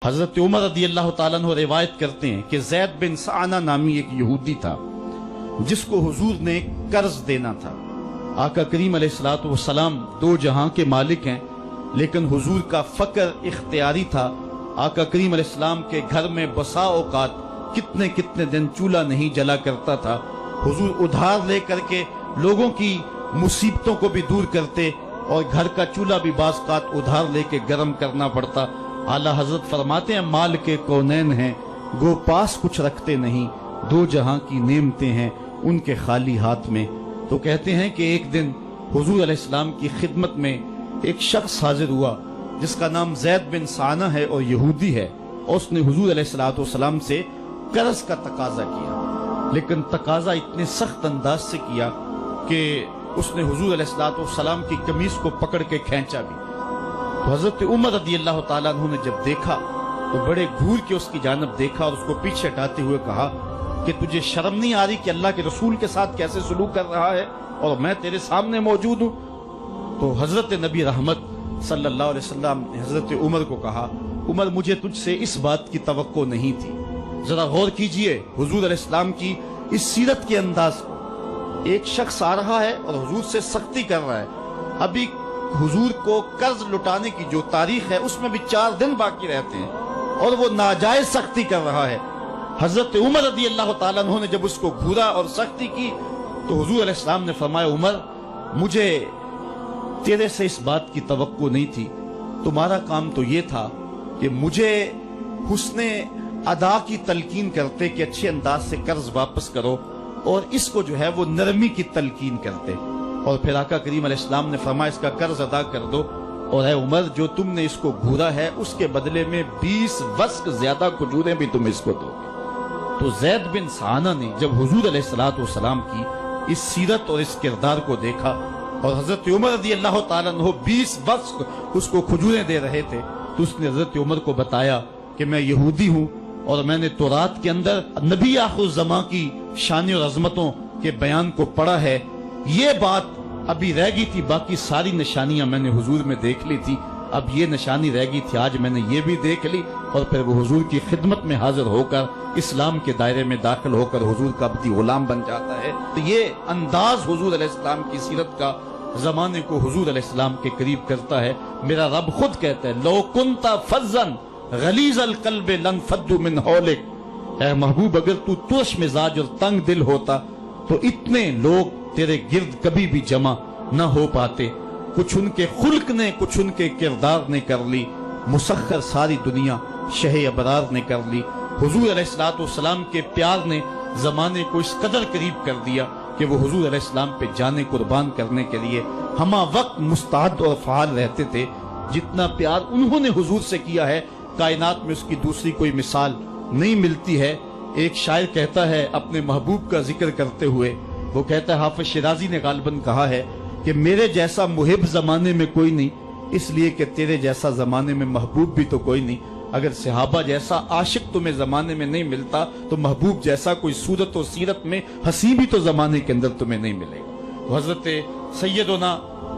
حضرت عمر رضی اللہ تعالیٰ عنہ روایت کرتے ہیں کہ زید بن سعانہ نامی ایک یہودی تھا جس کو حضور نے قرض دینا تھا۔ آقا کریم علیہ الصلوۃ والسلام دو جہاں کے مالک ہیں، لیکن حضور کا فقر اختیاری تھا۔ آقا کریم علیہ السلام کے گھر میں بسا اوقات کتنے دن چولہا نہیں جلا کرتا تھا۔ حضور ادھار لے کر کے لوگوں کی مصیبتوں کو بھی دور کرتے اور گھر کا چولہا بھی بعض اوقات ادھار لے کے گرم کرنا پڑتا۔ اعلیٰ حضرت فرماتے ہیں مال کے کونین ہیں گو پاس کچھ رکھتے نہیں، دو جہاں کی نعمتیں ہیں ان کے خالی ہاتھ میں۔ تو کہتے ہیں کہ ایک دن حضور علیہ السلام کی خدمت میں ایک شخص حاضر ہوا جس کا نام زید بن سعانہ ہے اور یہودی ہے، اور اس نے حضور علیہ السلام سے قرض کا تقاضا کیا، لیکن تقاضا اتنے سخت انداز سے کیا کہ اس نے حضور علیہ السلام کی قمیص کو پکڑ کے کھینچا بھی۔ تو حضرت عمر رضی اللہ تعالیٰ عنہ نے جب دیکھا تو بڑے گھور کے اس کی جانب دیکھا اور اس کو پیچھے ہٹاتے ہوئے کہا کہ تجھے شرم نہیں آ رہی کہ اللہ کے رسول کے ساتھ کیسے سلوک کر رہا ہے اور میں تیرے سامنے موجود ہوں؟ تو حضرت نبی رحمت صلی اللہ علیہ وسلم نے حضرت عمر کو کہا، عمر مجھے تجھ سے اس بات کی توقع نہیں تھی۔ ذرا غور کیجئے حضور علیہ السلام کی اس سیرت کے انداز کو۔ ایک شخص آ رہا ہے اور حضور سے سختی کر رہا ہے، ابھی حضور کو قرض لٹانے کی جو تاریخ ہے اس میں بھی 4 دن باقی رہتے ہیں اور وہ ناجائز سختی کر رہا ہے۔ حضرت عمر رضی اللہ تعالیٰ عنہ نے جب اس کو گھورا اور سختی کی تو حضور علیہ السلام نے فرمایا، عمر مجھے تیرے سے اس بات کی توقع نہیں تھی، تمہارا کام تو یہ تھا کہ مجھے حسن ادا کی تلقین کرتے کہ اچھے انداز سے قرض واپس کرو، اور اس کو جو ہے وہ نرمی کی تلقین کرتے، اور پھر آقا کریم علیہ السلام نے فرمایا اس کا قرض ادا کر دو، اور اے عمر جو تم نے اس کو گھورا ہے اس کے بدلے میں 20 وسق زیادہ کھجوریں بھی تم اس کو دو گے۔ تو زید بن سعانہ نے جب حضور علیہ السلام کی اس سیرت اور اس کردار کو دیکھا اور حضرت عمر رضی اللہ تعالیٰ عنہ 20 وسق اس کو کھجوریں دے رہے تھے، تو اس نے حضرت عمر کو بتایا کہ میں یہودی ہوں اور میں نے تورات کے اندر نبی آخر الزماں کی شان و عظمتوں کے بیان کو پڑھا ہے، یہ بات ابھی رہ گئی تھی، باقی ساری نشانیاں میں نے حضور میں دیکھ لی تھی، اب یہ نشانی رہ گئی تھی، آج میں نے یہ بھی دیکھ لی۔ اور پھر وہ حضور کی خدمت میں حاضر ہو کر اسلام کے دائرے میں داخل ہو کر حضور کا عبدی غلام بن جاتا ہے۔ تو یہ انداز حضور علیہ السلام کی سیرت کا زمانے کو حضور علیہ السلام کے قریب کرتا ہے۔ میرا رب خود کہتا ہے لو کنت فظا غلیظ القلب لانفضوا من حولک، اے محبوب اگر تو ترش مزاج اور تنگ دل ہوتا تو اتنے لوگ تیرے گرد کبھی بھی جمع نہ ہو پاتے۔ کچھ ان کے خلق نے کچھ ان کے کردار نے کر لی، مسخر ساری دنیا شہ ابرار نے کر لی۔ حضور علیہ السلام کے پیار نے زمانے کو اس قدر قریب کر دیا کہ وہ حضور علیہ السلام پہ جانیں قربان کرنے کے لیے ہمہ وقت مستعد اور فعال رہتے تھے۔ جتنا پیار انہوں نے حضور سے کیا ہے کائنات میں اس کی دوسری کوئی مثال نہیں ملتی ہے۔ ایک شاعر کہتا ہے اپنے محبوب کا ذکر کرتے ہوئے، وہ کہتا ہے حافظ شیرازی نے غالباً کہا ہے کہ میرے جیسا محب زمانے میں کوئی نہیں، اس لیے کہ تیرے جیسا زمانے میں محبوب بھی تو کوئی نہیں۔ اگر صحابہ جیسا عاشق تمہیں زمانے میں نہیں ملتا تو محبوب جیسا کوئی صورت و سیرت میں حسین بھی تو زمانے کے اندر تمہیں نہیں ملے گا۔ تو حضرت سیدنا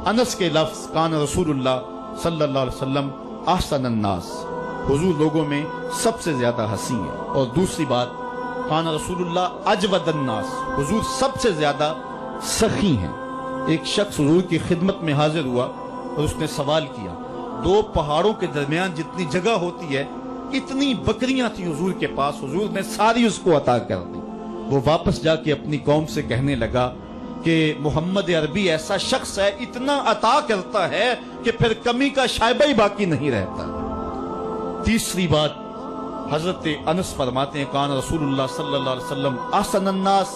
انس کے لفظ کان رسول اللہ صلی اللہ علیہ وسلم احسن الناس، حضور لوگوں میں سب سے زیادہ حسین ہے۔ اور دوسری بات کان رسول اللہ اجود الناس، حضور سب سے زیادہ سخی ہیں۔ ایک شخص حضور کی خدمت میں حاضر ہوا اور اس نے سوال کیا، 2 پہاڑوں کے درمیان جتنی جگہ ہوتی ہے اتنی بکریاں تھیں حضور کے پاس، حضور نے ساری اس کو عطا کر دی۔ وہ واپس جا کے اپنی قوم سے کہنے لگا کہ محمد عربی ایسا شخص ہے اتنا عطا کرتا ہے کہ پھر کمی کا شائبہ ہی باقی نہیں رہتا۔ تیسری بات حضرت انس فرماتے ہیں کان رسول اللہ صلی اللہ علیہ وسلم احسن الناس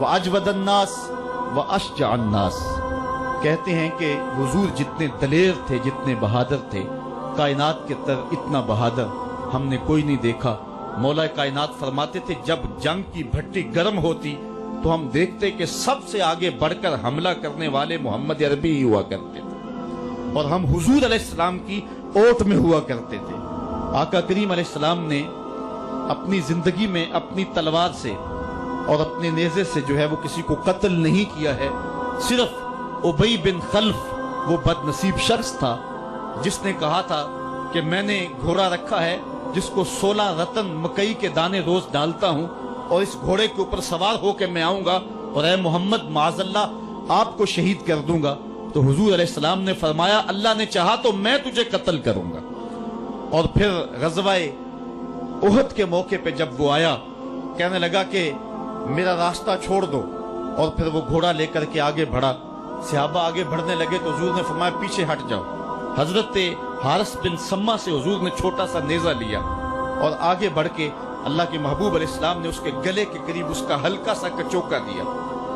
واجود الناس واشجع الناس، کہتے ہیں کہ حضور جتنے دلیر تھے جتنے بہادر تھے، کائنات کے تر اتنا بہادر ہم نے کوئی نہیں دیکھا۔ مولا کائنات فرماتے تھے جب جنگ کی بھٹی گرم ہوتی تو ہم دیکھتے کہ سب سے آگے بڑھ کر حملہ کرنے والے محمد عربی ہی ہوا کرتے تھے اور ہم حضور علیہ السلام کی اوٹ میں ہوا کرتے تھے۔ آقا کریم علیہ السلام نے اپنی زندگی میں اپنی تلوار سے اور اپنے نیزے سے جو ہے وہ کسی کو قتل نہیں کیا ہے، صرف ابی بن خلف وہ بد نصیب شخص تھا جس نے کہا تھا کہ میں نے گھوڑا رکھا ہے جس کو 16 رتن مکئی کے دانے روز ڈالتا ہوں اور اس گھوڑے کے اوپر سوار ہو کے میں آؤں گا اور اے محمد معاذ اللہ آپ کو شہید کر دوں گا، تو حضور علیہ السلام نے فرمایا اللہ نے چاہا تو میں تجھے قتل کروں گا۔ اور پھر غزوہ احد کے موقع پہ جب وہ آیا، کہنے لگا کہ میرا راستہ چھوڑ دو، اور پھر وہ گھوڑا لے کر کے آگے بڑھا۔ صحابہ آگے بڑھنے لگے تو حضور نے فرمایا پیچھے ہٹ جاؤ۔ حضرت حارث بن سما سے حضور نے چھوٹا سا نیزہ لیا اور آگے بڑھ کے اللہ کے محبوب علیہ السلام نے اس کے گلے کے قریب اس کا ہلکا سا کچوکا دیا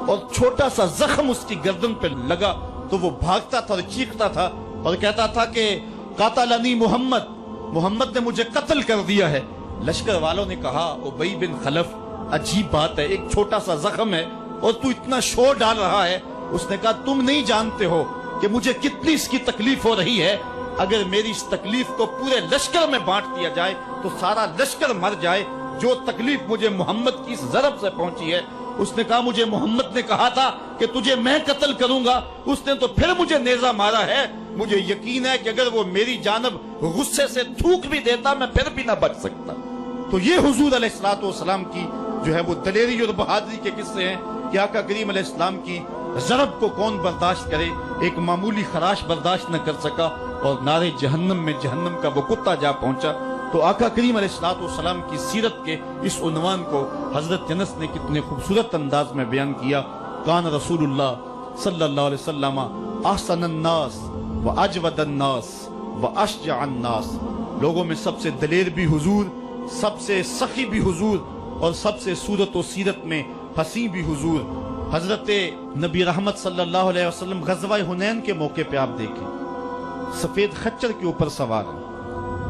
اور چھوٹا سا زخم اس کی گردن پہ لگا تو وہ بھاگتا تھا اور چیختا تھا اور کہتا تھا کہ قاتلنی محمد نے مجھے قتل کر دیا ہے۔ لشکر والوں نے کہا ابی بن خلف عجیب بات ہے، ایک چھوٹا سا زخم ہے اور تو اتنا شور ڈال رہا ہے۔ اس نے کہا تم نہیں جانتے ہو کہ مجھے کتنی اس کی تکلیف ہو رہی ہے، اگر میری اس تکلیف کو پورے لشکر میں بانٹ دیا جائے تو سارا لشکر مر جائے، جو تکلیف مجھے محمد کی اس ضرب سے پہنچی ہے۔ اس نے کہا مجھے محمد نے کہا تھا کہ تجھے میں قتل کروں گا، اس نے تو پھر مجھے نیزہ مارا ہے، مجھے یقین ہے کہ اگر وہ میری جانب غصے سے تھوک بھی دیتا میں پھر بھی نہ بچ سکتا۔ تو یہ حضور علیہ السلام کی جو ہے وہ دلیری اور بہادری کے قصے ہیں کہ آقا کریم علیہ السلام کی ضرب کو کون برداشت کرے، ایک معمولی خراش برداشت نہ کر سکا اور نارے جہنم میں جہنم کا وہ کتا جا پہنچا۔ تو آقا کریم علیہ السلام کی سیرت کے اس عنوان کو حضرت انس نے کتنے خوبصورت انداز میں بیان کیا۔ کان رسول اللہ صلی اللہ علیہ وسلم احسن الناس و اجود الناس و اشجع الناس، لوگوں میں سب سے دلیر بھی حضور، سب سے سخی بھی حضور، اور سب سے صورت و سیرت میں حسین بھی حضور۔ حضرت نبی رحمت صلی اللہ علیہ وسلم غزوہ حنین کے موقع پہ آپ دیکھیں سفید خچر کے اوپر سوار ہیں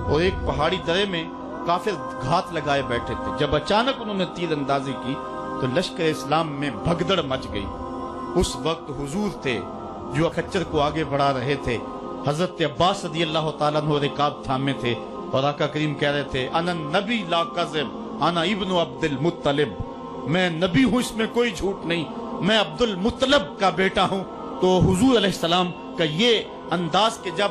اور ایک پہاڑی درے میں کافر گھات لگائے بیٹھے تھے۔ جب اچانک انہوں نے تیر اندازی کی تو لشکر اسلام میں بھگدڑ مچ گئی۔ اس وقت حضور تھے جو خچر کو آگے بڑھا رہے تھے، حضرت عباس رضی اللہ تعالیٰ عنہ رکاب تھامے تھے اور آقا کریم کہہ رہے تھے انا نبی لا کذب انا ابن عبد المطلب، میں نبی ہوں اس میں کوئی جھوٹ نہیں، میں عبد المطلب کا بیٹا ہوں۔ تو حضور علیہ السلام کا یہ انداز کہ جب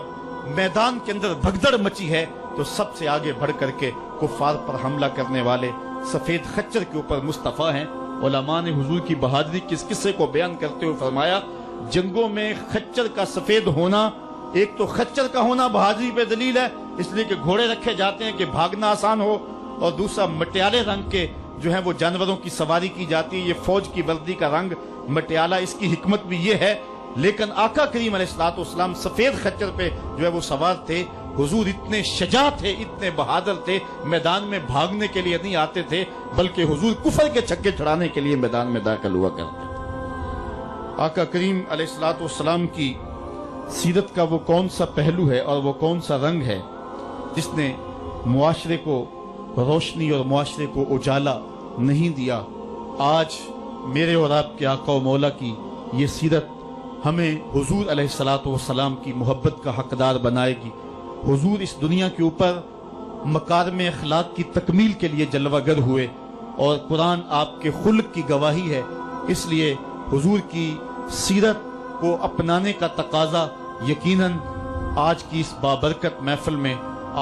میدان کے اندر بھگدڑ مچی ہے تو سب سے آگے بڑھ کر کے کفار پر حملہ کرنے والے سفید خچر کے اوپر مصطفیٰ ہیں۔ علماء نے حضور کی بہادری کے اس قصے کو بیان کرتے ہوئے فرمایا جنگوں میں خچر کا سفید ہونا، ایک تو خچر کا ہونا بہادری پہ دلیل ہے اس لیے کہ گھوڑے رکھے جاتے ہیں کہ بھاگنا آسان ہو، اور دوسرا مٹیالے رنگ کے جو ہیں وہ جانوروں کی سواری کی جاتی ہے، یہ فوج کی وردی کا رنگ مٹیالہ، اس کی حکمت بھی یہ ہے۔ لیکن آقا کریم علیہ السلام سفید خچر پہ جو ہے وہ سوار تھے۔ حضور اتنے شجاع تھے، اتنے بہادر تھے، میدان میں بھاگنے کے لیے نہیں آتے تھے بلکہ حضور کفر کے چھکے چھڑانے کے لیے میدان میں داخل ہوا کرتے تھے۔ آقا کریم علیہ السلام کی سیرت کا وہ کون سا پہلو ہے اور وہ کون سا رنگ ہے جس نے معاشرے کو روشنی اور معاشرے کو اجالا نہیں دیا؟ آج میرے اور آپ کے آقا و مولا کی یہ سیرت ہمیں حضور علیہ السلام کی محبت کا حقدار بنائے گی۔ حضور اس دنیا کے اوپر مکارم اخلاق کی تکمیل کے لیے جلوہ گر ہوئے اور قرآن آپ کے خلق کی گواہی ہے، اس لیے حضور کی سیرت کو اپنانے کا تقاضا یقیناً آج کی اس بابرکت محفل میں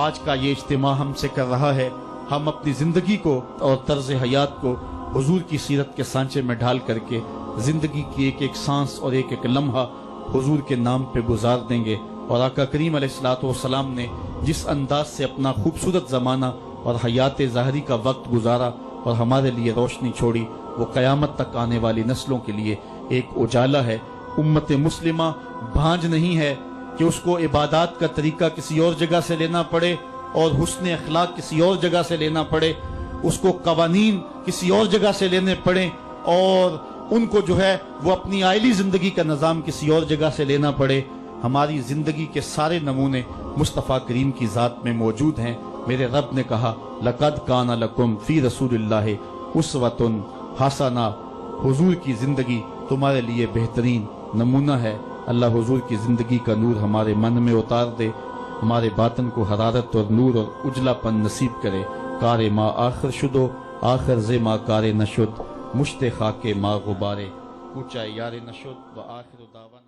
آج کا یہ اجتماع ہم سے کر رہا ہے۔ ہم اپنی زندگی کو اور طرز حیات کو حضور کی سیرت کے سانچے میں ڈھال کر کے زندگی کی ایک ایک سانس اور ایک ایک لمحہ حضور کے نام پہ گزار دیں گے۔ اور آقا کریم علیہ السلام نے جس انداز سے اپنا خوبصورت زمانہ اور حیات ظاہری کا وقت گزارا اور ہمارے لیے روشنی چھوڑی، وہ قیامت تک آنے والی نسلوں کے لیے ایک اجالا ہے۔ امت مسلمہ بھانج نہیں ہے کہ اس کو عبادات کا طریقہ کسی اور جگہ سے لینا پڑے اور حسن اخلاق کسی اور جگہ سے لینا پڑے، اس کو قوانین کسی اور جگہ سے لینے پڑیں اور ان کو جو ہے وہ اپنی عائلی زندگی کا نظام کسی اور جگہ سے لینا پڑے۔ ہماری زندگی کے سارے نمونے مصطفیٰ کریم کی ذات میں موجود ہیں۔ میرے رب نے کہا لَقَدْ كَانَ لَكُمْ فِي رَسُولِ اللَّهِ أُسْوَةٌ حَسَنَةٌ، حضور کی زندگی تمہارے لیے بہترین نمونہ ہے۔ اللہ حضور کی زندگی کا نور ہمارے من میں اتار دے، ہمارے باطن کو حرارت اور نور اور اجلا پن نصیب کرے۔ کار ما آخر شدو آخر ز ما کار نشد، مشت خاک ما غبارے، کوچہ یار نشد و آخر دعوانا